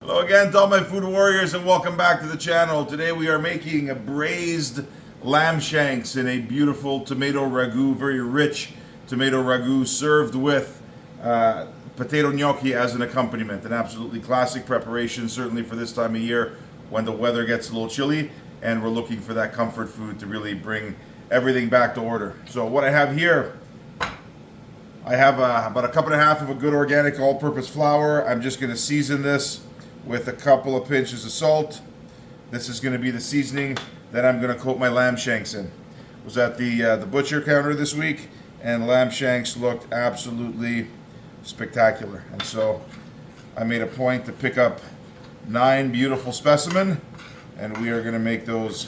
Hello again to all my food warriors and welcome back to the channel. Today we are making a braised lamb shanks in a beautiful tomato ragu, very rich tomato ragu served with potato gnocchi as an accompaniment. An absolutely classic preparation, certainly for this time of year when the weather gets a little chilly and we're looking for that comfort food to really bring everything back to order. So what I have here, I have about a cup and a half of a good organic all-purpose flour. I'm just going to season this with a couple of pinches of salt. This is going to be the seasoning that I'm going to coat my lamb shanks in. Was at the butcher counter this week, and lamb shanks looked absolutely spectacular. And so I made a point to pick up 9 beautiful specimen, and we are going to make those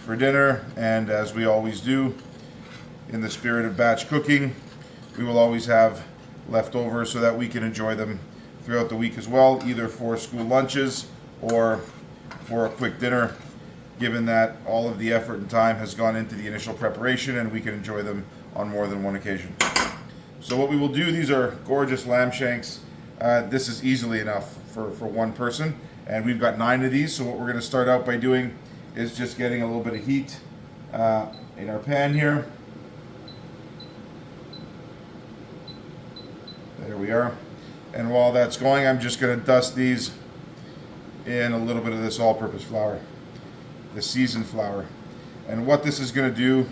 for dinner. And as we always do, in the spirit of batch cooking, we will always have leftovers so that we can enjoy them throughout the week as well, either for school lunches or for a quick dinner, given that all of the effort and time has gone into the initial preparation and we can enjoy them on more than one occasion. So what we will do, these are gorgeous lamb shanks. This is easily enough for one person, and we've got 9 of these. So what we're going to start out by doing is just getting a little bit of heat in our pan here. There we are. And while that's going, I'm just going to dust these in a little bit of this all-purpose flour, the seasoned flour. And what this is going to do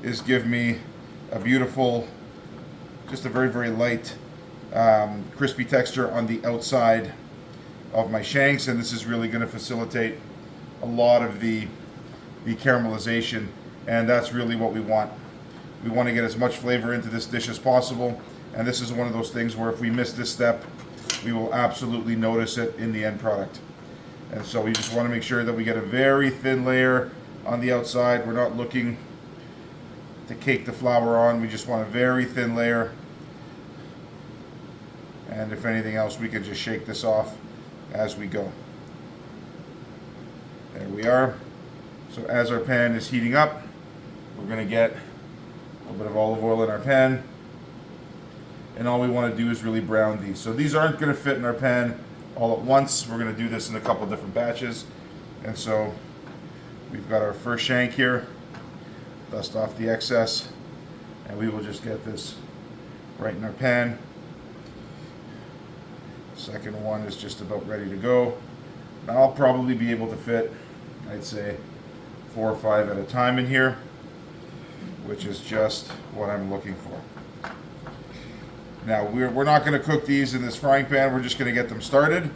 is give me a beautiful, just a very, very light, crispy texture on the outside of my shanks. And this is really going to facilitate a lot of the caramelization. And that's really what we want. We want to get as much flavor into this dish as possible. And this is one of those things where if we miss this step, we will absolutely notice it in the end product. And so we just want to make sure that we get a very thin layer on the outside. We're not looking to cake the flour on. We just want a very thin layer. And if anything else, we can just shake this off as we go. There we are. So as our pan is heating up, we're going to get a little bit of olive oil in our pan. And all we want to do is really brown these. So these aren't going to fit in our pan all at once. We're going to do this in a couple different batches. And so we've got our first shank here. Dust off the excess. And we will just get this right in our pan. Second one is just about ready to go. Now I'll probably be able to fit, I'd say, 4 or 5 at a time in here, which is just what I'm looking for. Now, we're not going to cook these in this frying pan. We're just going to get them started.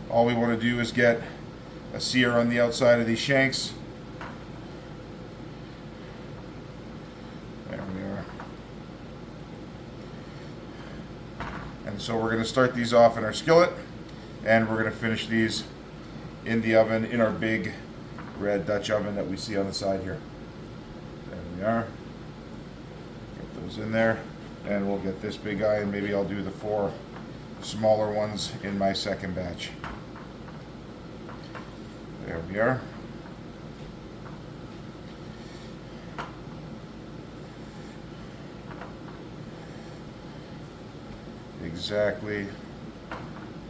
All we want to do is get a sear on the outside of these shanks. There we are. And so we're going to start these off in our skillet, and we're going to finish these in the oven in our big red Dutch oven that we see on the side here. There we are. Get those in there. And we'll get this big guy, and maybe I'll do the 4 smaller ones in my second batch. There we are. Exactly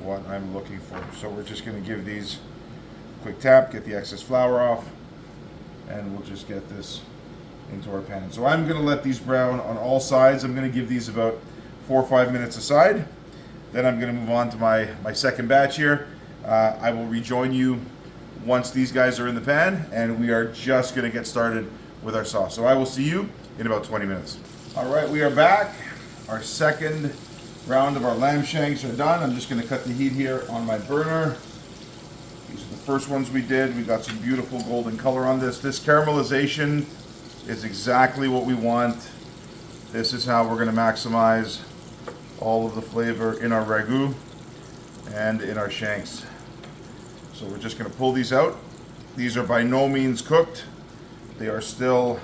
what I'm looking for. So we're just going to give these a quick tap, get the excess flour off, and we'll just get this into our pan. So I'm going to let these brown on all sides. I'm going to give these about 4 or 5 minutes aside. Then I'm going to move on to my second batch here. I will rejoin you once these guys are in the pan, and we are just going to get started with our sauce. So I will see you in about 20 minutes. All right, we are back. Our second round of our lamb shanks are done. I'm just going to cut the heat here on my burner. These are the first ones we did. We got some beautiful golden color on this. This caramelization is exactly what we want. This is how we're going to maximize all of the flavor in our ragu and in our shanks. So we're just going to pull these out. These are by no means cooked. They are still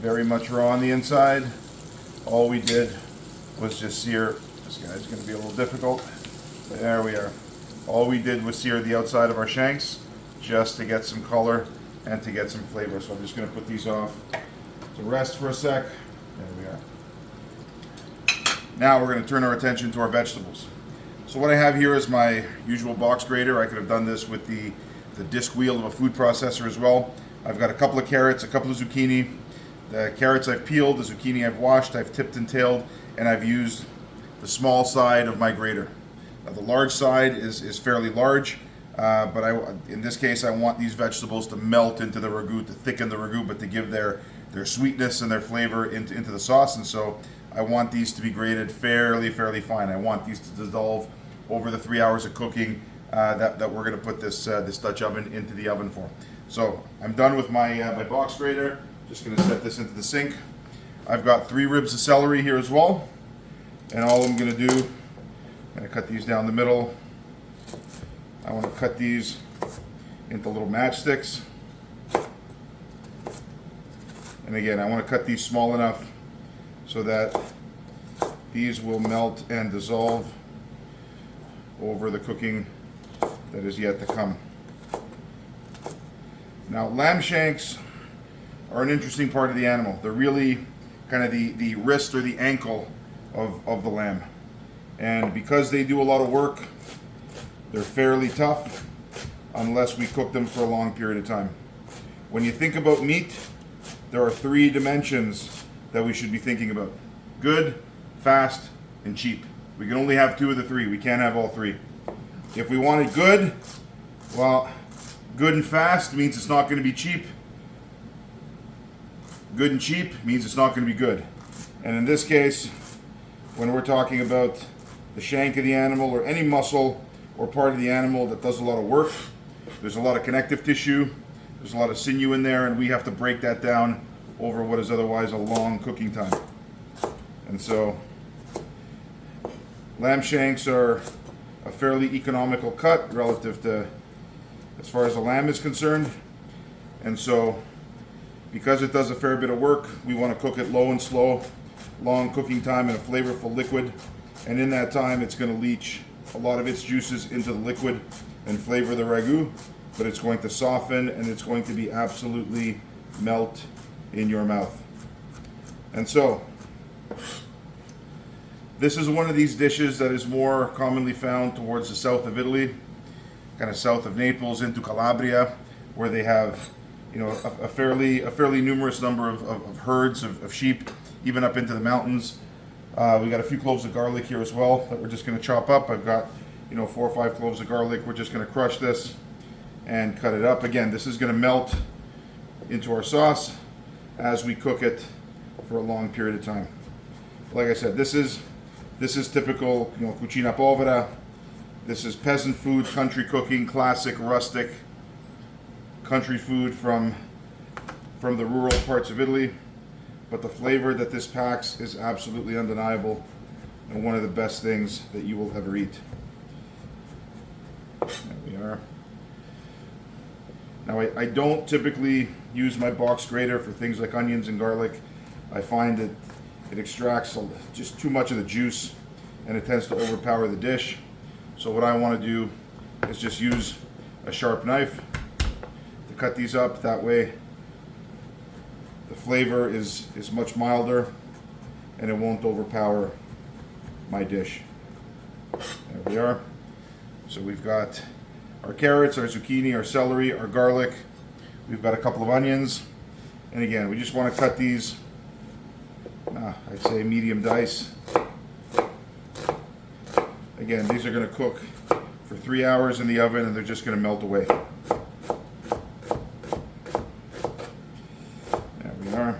very much raw on the inside. All we did was just sear. This guy's going to be a little difficult. There we are. All we did was sear the outside of our shanks just to get some color and to get some flavor. So I'm just going to put these off to rest for a sec. There we are. Now we're going to turn our attention to our vegetables. So what I have here is my usual box grater. I could have done this with the disc wheel of a food processor as well. I've got a couple of carrots, a couple of zucchini. The carrots I've peeled, the zucchini I've washed, I've tipped and tailed, and I've used the small side of my grater. The large side is fairly large, but in this case I want these vegetables to melt into the ragu, to thicken the ragu, but to give their sweetness and their flavor into the sauce. And so I want these to be grated fairly fine. I want these to dissolve over the 3 hours of cooking that we're going to put this Dutch oven into the oven for. So I'm done with my box grater. Just going to set this into the sink. I've got 3 ribs of celery here as well, and all I'm going to do, I'm going to cut these down the middle. I want to cut these into little matchsticks, and again I want to cut these small enough so that these will melt and dissolve over the cooking that is yet to come. Now, lamb shanks are an interesting part of the animal. They're really kind of the wrist or the ankle of the lamb. And because they do a lot of work, they're fairly tough unless we cook them for a long period of time. When you think about meat, there are 3 dimensions that we should be thinking about: good, fast, and cheap. We can only have 2 of the 3. We can't have all 3. If we want it good, well, good and fast means it's not going to be cheap. Good and cheap means it's not going to be good. And in this case, when we're talking about the shank of the animal or any muscle or part of the animal that does a lot of work, there's a lot of connective tissue, there's a lot of sinew in there, and we have to break that down over what is otherwise a long cooking time. And so lamb shanks are a fairly economical cut relative to as far as the lamb is concerned. And so because it does a fair bit of work, we want to cook it low and slow, long cooking time in a flavorful liquid. And in that time, it's going to leach a lot of its juices into the liquid and flavor the ragu, but it's going to soften and it's going to be absolutely melt in your mouth. And so this is one of these dishes that is more commonly found towards the south of Italy, kind of south of Naples into Calabria, where they have, you know, a fairly numerous number of herds of sheep, even up into the mountains. We got a few cloves of garlic here as well that we're just going to chop up. I've got, 4 or 5 cloves of garlic. We're just going to crush this and cut it up. Again, this is going to melt into our sauce as we cook it for a long period of time. Like I said, this is typical, cucina povera. This is peasant food, country cooking, classic rustic country food from the rural parts of Italy. But the flavor that this packs is absolutely undeniable and one of the best things that you will ever eat. There we are. Now, I don't typically use my box grater for things like onions and garlic. I find that it extracts just too much of the juice and it tends to overpower the dish. So what I want to do is just use a sharp knife to cut these up. That way the flavor is much milder and it won't overpower my dish. There we are. So we've got our carrots, our zucchini, our celery, our garlic. We've got a couple of onions. And again, we just want to cut these, I'd say medium dice. Again, these are going to cook for 3 hours in the oven and they're just going to melt away. There we are.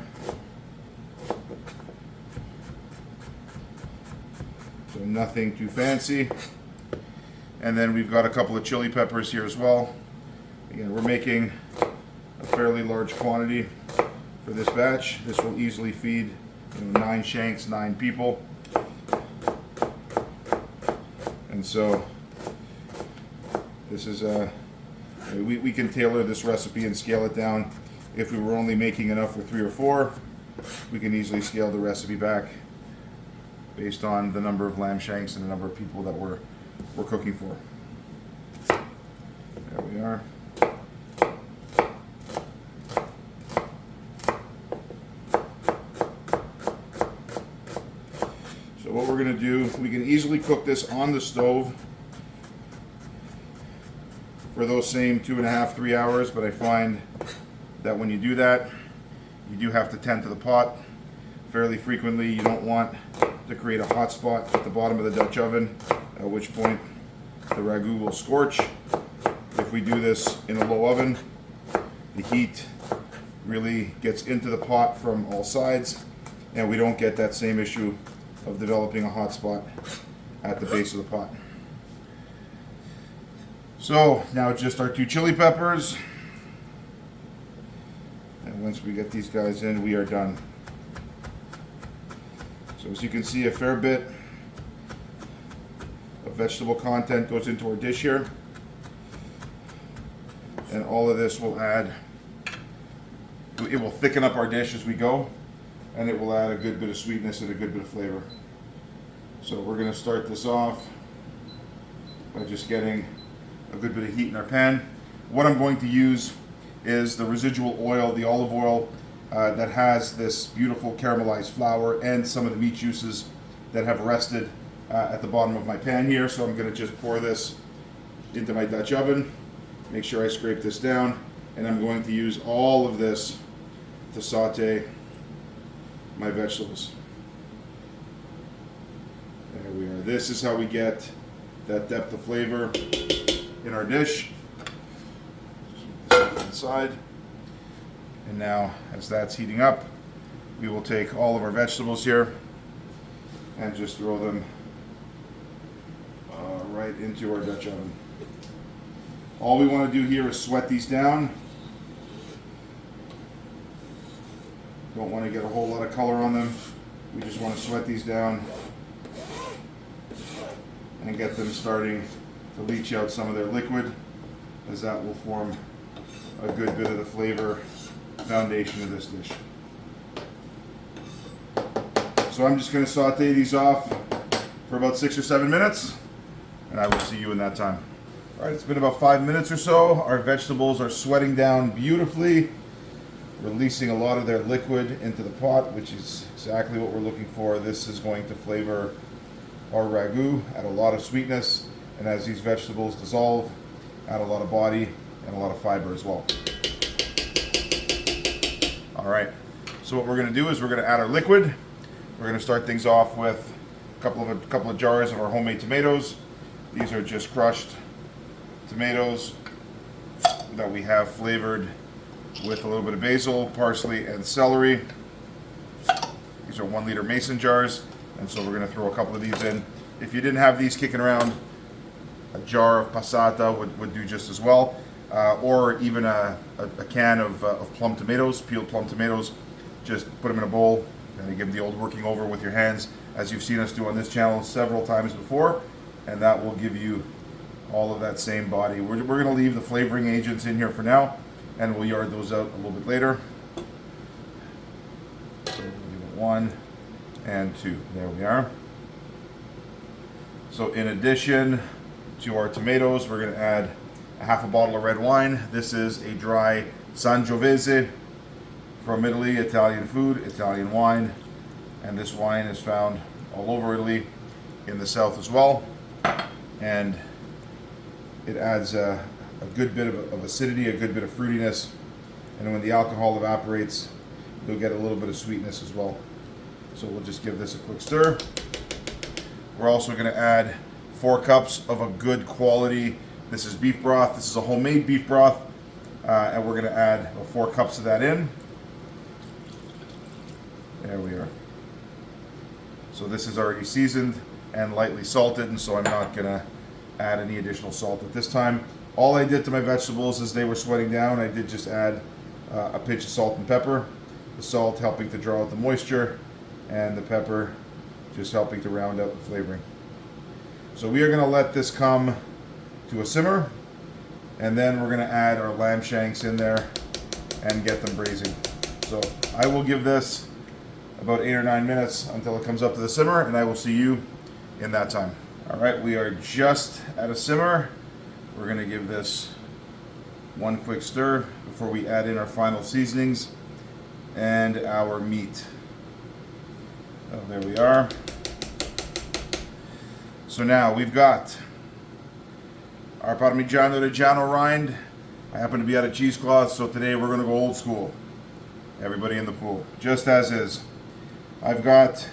So nothing too fancy. And then we've got a couple of chili peppers here as well. Again, we're making a fairly large quantity for this batch. This will easily feed 9 shanks, 9 people. And so this is we can tailor this recipe and scale it down. If we were only making enough for 3 or 4, we can easily scale the recipe back based on the number of lamb shanks and the number of people that we're cooking for. There we are. So what we're going to do, we can easily cook this on the stove for those same 2.5, 3 hours, but I find that when you do that, you do have to tend to the pot fairly frequently. You don't want to create a hot spot at the bottom of the Dutch oven, at which point the ragu will scorch. If we do this in a low oven, the heat really gets into the pot from all sides, and we don't get that same issue of developing a hot spot at the base of the pot. So now just our 2 chili peppers, and once we get these guys in, we are done. So as you can see, a fair bit of vegetable content goes into our dish here, and all of this will add, it will thicken up our dish as we go, and it will add a good bit of sweetness and a good bit of flavor. So we're going to start this off by just getting a good bit of heat in our pan. What I'm going to use is the residual oil, the olive oil, that has this beautiful caramelized flour and some of the meat juices that have rested at the bottom of my pan here. So I'm going to just pour this into my Dutch oven, make sure I scrape this down, and I'm going to use all of this to saute my vegetables. There we are. This is how we get that depth of flavor in our dish. Just put this inside. And now, as that's heating up, we will take all of our vegetables here and just throw them right into our Dutch oven. All we want to do here is sweat these down. Don't want to get a whole lot of color on them. We just want to sweat these down and get them starting to leach out some of their liquid, as that will form a good bit of the flavor foundation of this dish. So I'm just going to saute these off for about 6 or 7 minutes, and I will see you in that time. All right, it's been about 5 minutes or so. Our vegetables are sweating down beautifully, releasing a lot of their liquid into the pot, which is exactly what we're looking for. This is going to flavor our ragu, add a lot of sweetness, and as these vegetables dissolve, add a lot of body and a lot of fiber as well. All right, so what we're going to do is we're going to add our liquid. We're going to start things off with a couple of jars of our homemade tomatoes. These are just crushed tomatoes that we have flavored with a little bit of basil, parsley, and celery. These are 1 liter mason jars, and so we're going to throw a couple of these in. If you didn't have these kicking around, a jar of passata would do just as well, or even a can of plum tomatoes, peeled plum tomatoes. Just put them in a bowl and you give them the old working over with your hands, as you've seen us do on this channel several times before, and that will give you all of that same body. We're going to leave the flavoring agents in here for now, and we'll yard those out a little bit later. So we'll give it 1 and 2. There we are. So in addition to our tomatoes, we're going to add a half a bottle of red wine. This is a dry Sangiovese from Italy, Italian food, Italian wine, and this wine is found all over Italy, in the south as well, and it adds a good bit of acidity, a good bit of fruitiness, and when the alcohol evaporates, you'll get a little bit of sweetness as well. So we'll just give this a quick stir. We're also going to add 4 cups of a good quality, this is beef broth. This is a homemade beef broth, and we're going to add 4 cups of that in. There we are. So this is already seasoned and lightly salted, and so I'm not going to add any additional salt at this time. All I did to my vegetables as they were sweating down, I did just add a pinch of salt and pepper. The salt helping to draw out the moisture, and the pepper just helping to round out the flavoring. So we are going to let this come to a simmer, and then we're going to add our lamb shanks in there and get them braising. So I will give this about 8 or 9 minutes until it comes up to the simmer, and I will see you in that time. All right, we are just at a simmer. We're going to give this one quick stir before we add in our final seasonings and our meat. Oh, there we are. So now we've got our Parmigiano Reggiano rind. I happen to be out of cheesecloth, so today we're going to go old school. Everybody in the pool, just as is. I've got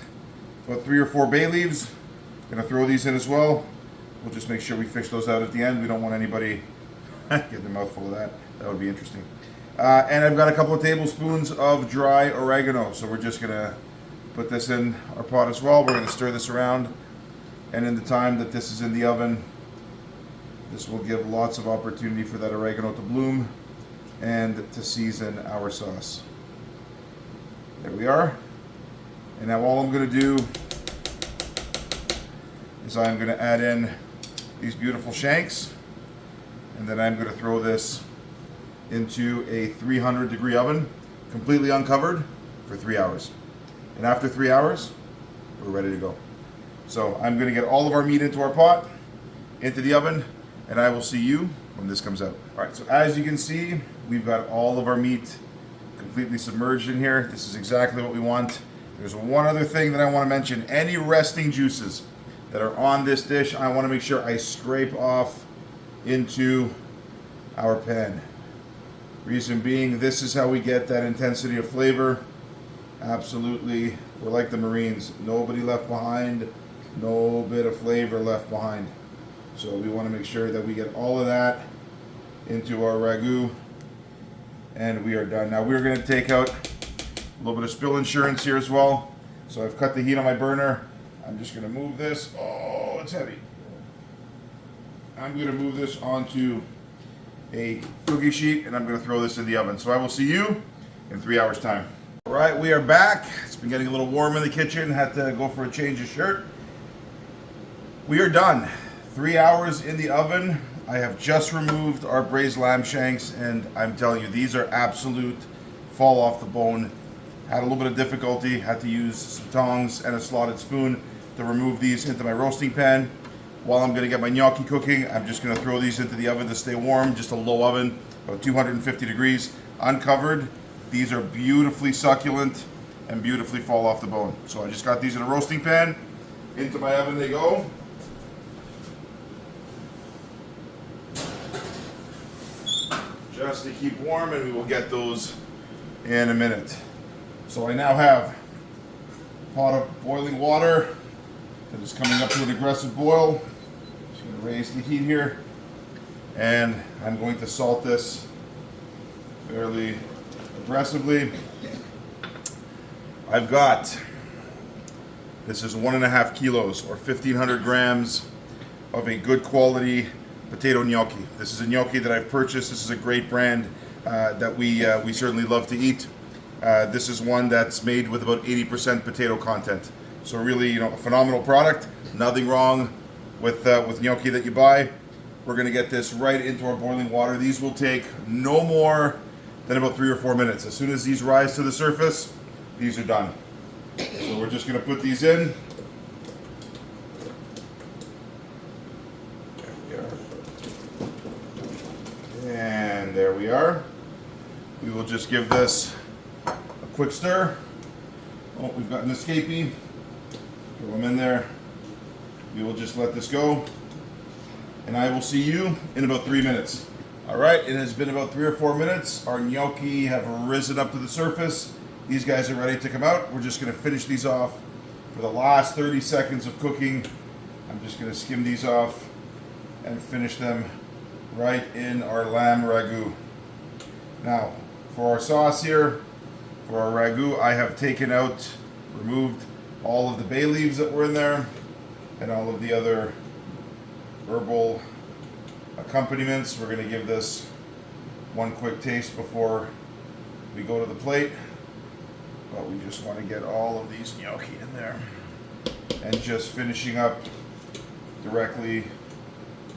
about 3 or 4 bay leaves. Gonna throw these in as well. We'll just make sure we fish those out at the end. We don't want anybody getting their mouth full of that. That would be interesting. And I've got a couple of tablespoons of dry oregano. So we're just gonna put this in our pot as well. We're gonna stir this around. And in the time that this is in the oven, this will give lots of opportunity for that oregano to bloom and to season our sauce. There we are. And now all I'm gonna do is I'm going to add in these beautiful shanks, and then I'm going to throw this into a 300-degree oven, completely uncovered, for 3 hours. And after 3 hours, we're ready to go. So I'm going to get all of our meat into our pot, into the oven, and I will see you when this comes out. All right, so as you can see, we've got all of our meat completely submerged in here. This is exactly what we want. There's one other thing that I want to mention. Any resting juices that are on this dish, I want to make sure I scrape off into our pan. Reason being, this is how we get that intensity of flavor. Absolutely, we're like the Marines. Nobody left behind, no bit of flavor left behind. So we want to make sure that we get all of that into our ragu, and we are done. Now we're going to take out a little bit of spill insurance here as well. So I've cut the heat on my burner. I'm just going to move this. Oh, it's heavy. I'm going to move this onto a cookie sheet, and I'm going to throw this in the oven. So I will see you in 3 hours time. All right, we are back. It's been getting a little warm in the kitchen. Had to go for a change of shirt. We are done. 3 hours in the oven. I have just removed our braised lamb shanks, and I'm telling you, these are absolute fall off the bone. Had a little bit of difficulty. Had to use some tongs and a slotted spoon to remove these into my roasting pan. While I'm going to get my gnocchi cooking, I'm just going to throw these into the oven to stay warm, just a low oven, about 250 degrees, uncovered. These are beautifully succulent and beautifully fall off the bone. So I just got these in a roasting pan. Into my oven they go. Just to keep warm, and we will get those in a minute. So I now have a pot of boiling water that is coming up to an aggressive boil. Just going to raise the heat here, and I'm going to salt this fairly aggressively. I've got, this is 1.5 kilos or 1,500 grams of a good quality potato gnocchi. This is a gnocchi that I've purchased. This is a great brand that we certainly love to eat. This is one that's made with about 80% potato content. So really, a phenomenal product. Nothing wrong with gnocchi that you buy. We're gonna get this right into our boiling water. These will take no more than about 3 or 4 minutes. As soon as these rise to the surface, these are done. So we're just gonna put these in. There we are. And there we are. We will just give this a quick stir. Oh, we've got an escapee. Throw them in there. We will just let this go. And I will see you in about 3 minutes. All right, it has been about 3 or 4 minutes. Our gnocchi have risen up to the surface. These guys are ready to come out. We're just gonna finish these off for the last 30 seconds of cooking. I'm just gonna skim these off and finish them right in our lamb ragu. Now, for our sauce here, for our ragu, I have taken out, removed all of the bay leaves that were in there and all of the other herbal accompaniments. We're going to give this one quick taste before we go to the plate. But we just want to get all of these gnocchi in there and just finishing up directly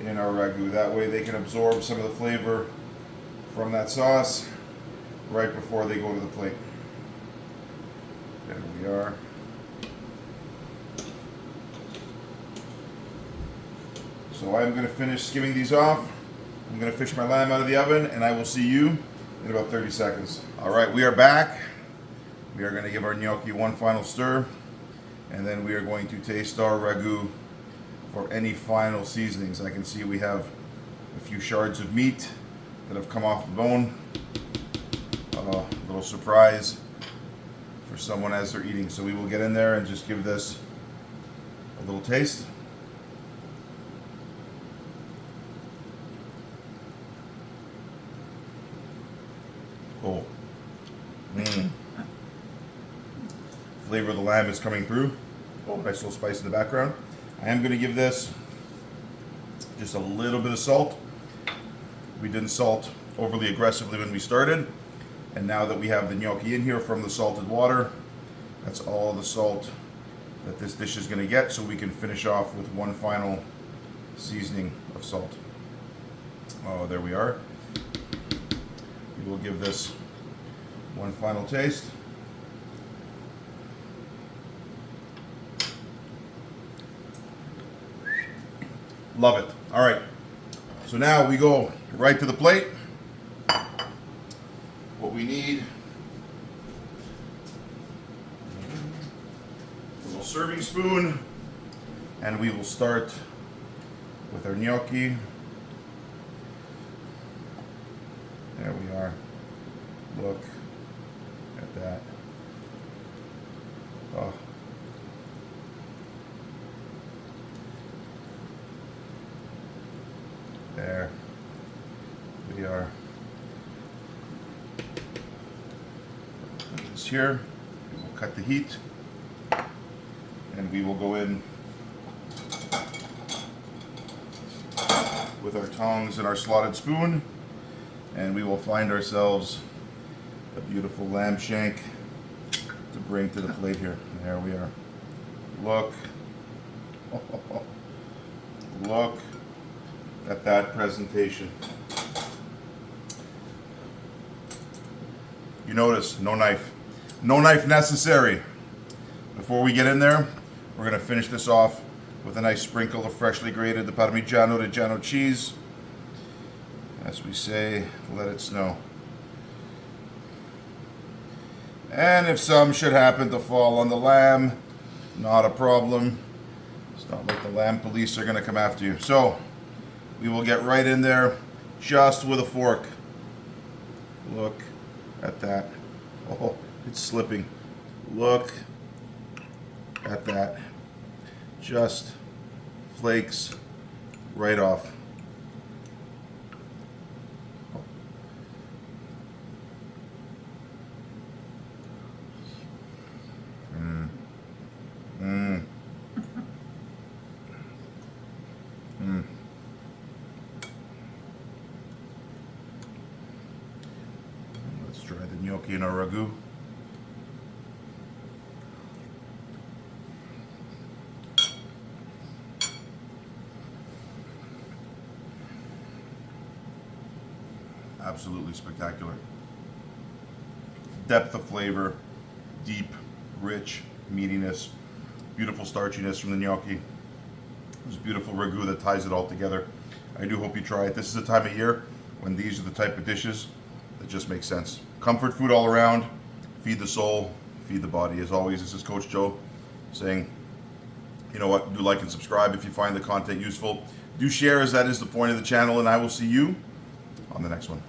in our ragu. That way they can absorb some of the flavor from that sauce right before they go to the plate. There we are. So I'm going to finish skimming these off. I'm going to fish my lamb out of the oven, and I will see you in about 30 seconds. All right, we are back. We are going to give our gnocchi one final stir, and then we are going to taste our ragu for any final seasonings. I can see we have a few shards of meat that have come off the bone. A little surprise for someone as they're eating. So we will get in there and just give this a little taste. Oh, flavor of the lamb is coming through. Oh, nice little spice in the background. I am going to give this just a little bit of salt. We didn't salt overly aggressively when we started, and now that we have the gnocchi in here from the salted water, that's all the salt that this dish is going to get, so we can finish off with one final seasoning of salt. Oh, there we are. We will give this one final taste. Love it. All right. So now we go right to the plate. What we need, a little serving spoon, and we will start with our gnocchi. There we are. Look at that. Oh. There we are. Put this here. We will cut the heat, and we will go in with our tongs and our slotted spoon, and we will find ourselves a beautiful lamb shank to bring to the plate here. There we are. Look. Look at that presentation. You notice, no knife. No knife necessary. Before we get in there, we're going to finish this off with a nice sprinkle of freshly grated the Parmigiano Reggiano cheese. As we say, let it snow. And if some should happen to fall on the lamb, not a problem. It's not like the lamb police are going to come after you. So, we will get right in there just with a fork. Look at that. Oh, it's slipping. Look at that. Just flakes right off. Let's try the gnocchi and our ragu. Absolutely spectacular. Depth of flavor, deep, rich meatiness, beautiful starchiness from the gnocchi. This beautiful ragu that ties it all together. I do hope you try it. This is the time of year when these are the type of dishes that just make sense. Comfort food all around. Feed the soul, feed the body. As always, this is Coach Joe saying, you know what, do like and subscribe if you find the content useful. Do share, as that is the point of the channel, and I will see you on the next one.